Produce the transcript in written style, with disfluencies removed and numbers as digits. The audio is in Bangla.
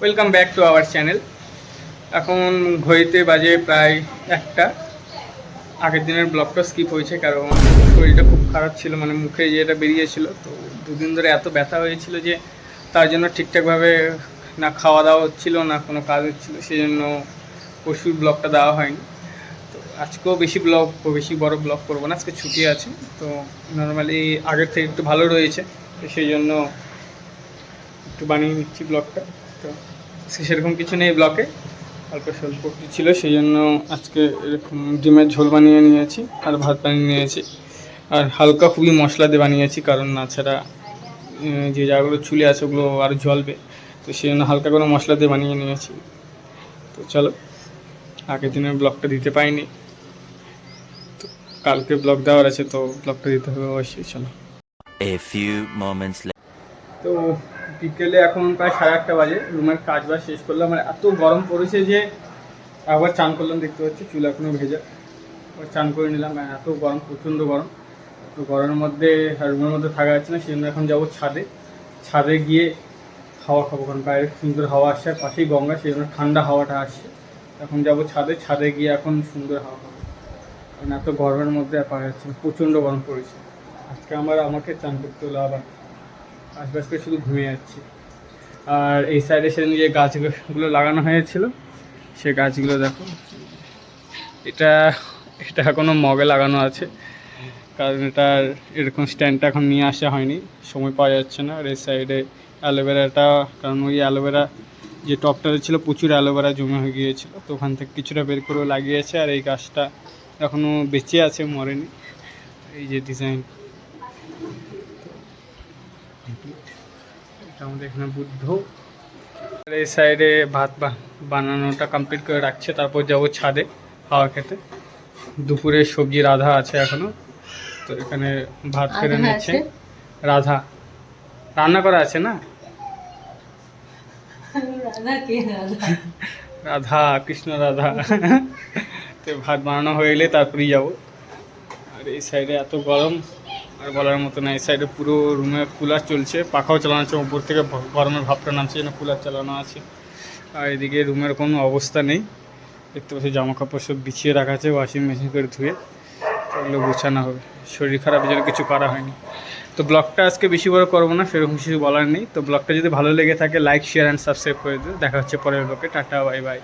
Welcome back to our channel. এখন ঘড়িতে বাজে প্রায় 1টা। আগের দিনের ব্লগটা স্কিপ হয়েছে কারণ শরীরটা খুব খারাপ ছিল, মানে মুখে যেটা বেরিয়েছিল। তো দুদিন ধরে এত ব্যথা হয়েছিল যে তার জন্য ঠিকঠাকভাবে না খাওয়া দাওয়া হচ্ছিল না কোনো কাজ হচ্ছিল, সেই জন্য পরশুর ব্লগটা দেওয়া হয়নি। তো আজকেও বেশি বড় ব্লগ করবো না, আজকে ছুটি আছে। তো নর্মালি আগের থেকে একটু ভালো রয়েছে, তো সেই জন্য একটু বানিয়ে নিচ্ছি ব্লগটা। তো সেরকম কিছু নেই ব্লগে, অল্প স্বল্প ছিল, সেই জন্য আজকে এরকম ডিমের ঝোল বানিয়ে নিয়েছি আর ভাত বানিয়ে নিয়েছি। আর হালকা খুবই মশলা দিয়ে বানিয়েছি, কারণ নাছাড়া যে জায়গাগুলো চুলে আছে ওগুলো আর জ্বলবে, তো সেই জন্য হালকা করে মশলা দিয়ে বানিয়ে নিয়েছি। তো চলো, আগের দিনের ব্লগটা দিতে পারিনি, তো কালকে ব্লগ দেওয়ার আছে, তো ব্লগটা দিতে হবে অবশ্যই। চলো। তো বিকেলে এখন প্রায় 8:30 বাজে, রুমের কাজ বাজ শেষ করলাম। মানে এত গরম পড়েছে যে একবার চান করলাম, দেখতে পাচ্ছি চুল এখনও ভেজা, আবার চান করে নিলাম। এত গরম, প্রচণ্ড গরম। তো গরমের মধ্যে রুমের মধ্যে থাকা যাচ্ছে না, সেই জন্য এখন যাবো ছাদে। ছাদে গিয়ে হাওয়া খাবো, কারণ বাইরে সুন্দর হাওয়া আসছে, আর পাশেই গঙ্গা, সেই জন্য ঠান্ডা হাওয়াটা আসছে। এখন যাবো ছাদে, ছাদে গিয়ে এখন সুন্দর হাওয়া খাবো, কারণ এত গরমের মধ্যে আর পাওয়া যাচ্ছে না, প্রচণ্ড গরম পড়েছে। আজকে আমাকে চান করতে হলো, আবার আশপাশ করে শুধু ঘুমিয়ে যাচ্ছি। আর এই সাইডে সেদিন যে গাছগুলো লাগানো হয়েছিল, সে গাছগুলো দেখো। এটা এটা এখনও মগে লাগানো আছে, কারণ এটার এরকম স্ট্যান্ডটা এখন নিয়ে আসা হয়নি, সময় পাওয়া যাচ্ছে না। আর এই সাইডে অ্যালোভেরাটা, কারণ ওই অ্যালোভেরা যে টপটাতে ছিল প্রচুর অ্যালোভেরা জমে হয়ে গিয়েছিলো, তো ওখান থেকে কিছুটা বের করে লাগিয়েছে। আর এই গাছটা এখনও বেঁচে আছে, মরেনি। এই যে ডিজাইন, এটা আমাদের এখানে বুদ্ধ। এই সাইডে ভাত বানানোটা কমপ্লিট করে রাখছে, তারপর যাবো ছাদে হাওয়া খেতে। দুপুরের সবজি রাধা আছে এখনো, তো এখানে ভাত খেতে নিচ্ছে। রাধা রান্না করা আছে না, রাধা কৃষ্ণ রাধা। তো ভাত বানানো হয়ে এলে তারপরেই যাবো। আর এই সাইডে এত গরম আর বলার মতো না। এই সাইডে পুরো রুমে কুলার চলছে, পাখাও চালানো আছে, উপর থেকে গরমের ভাবটা নামছে, যেন কুলার চালানো আছে। আর এদিকে রুমের কোনো অবস্থা নেই, দেখতে পাচ্ছি জামা কাপড় সব বিছিয়ে রাখা আছে, ওয়াশিং মেশিন করে ধুয়ে ওগুলো গোছানো হবে। শরীর খারাপের জন্য কিছু করা হয়নি। তো ব্লগটা আজকে বেশি বড় করবো না, সেরকম কিছু বলার নেই। তো ব্লগটা যদি ভালো লেগে থাকে লাইক, শেয়ার অ্যান্ড সাবস্ক্রাইব করে দিও। দেখা হচ্ছে পরের ব্লগে। Tata, bye bye.